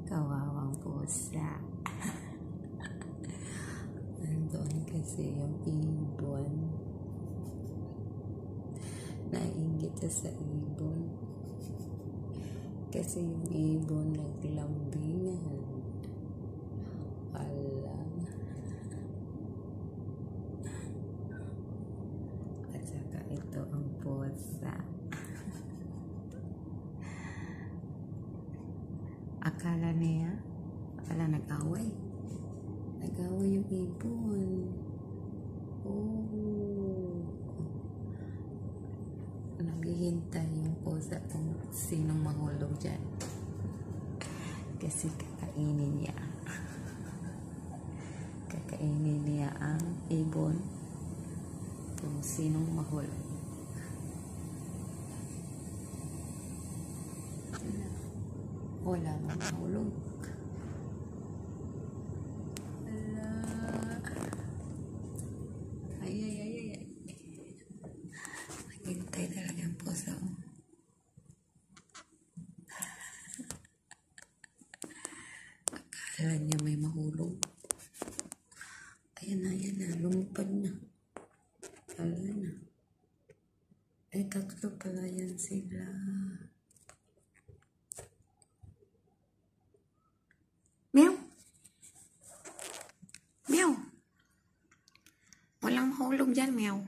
Kawawang pusa. Nandun kasi yung ibon. Nainggit siya sa ibon. Kasi yung ibon naglambingan. Ala. At saka ito ang pusa. Akala nag-away. Nag-away yung ibon. Oh. Naghihintay yung pusa kung sinong mahulog dyan. Kasi kakainin niya. Kakainin niya ang ibon kung sinong mahulog. Wala nang mahulog. Ay. Naghintay talaga ang pusa. Akala niya may mahulog. Ayan na. Lumipad na. Wala na. Ay, tatlo pala yan sila. Meow. Meow. Walang mahulog dyan, meow.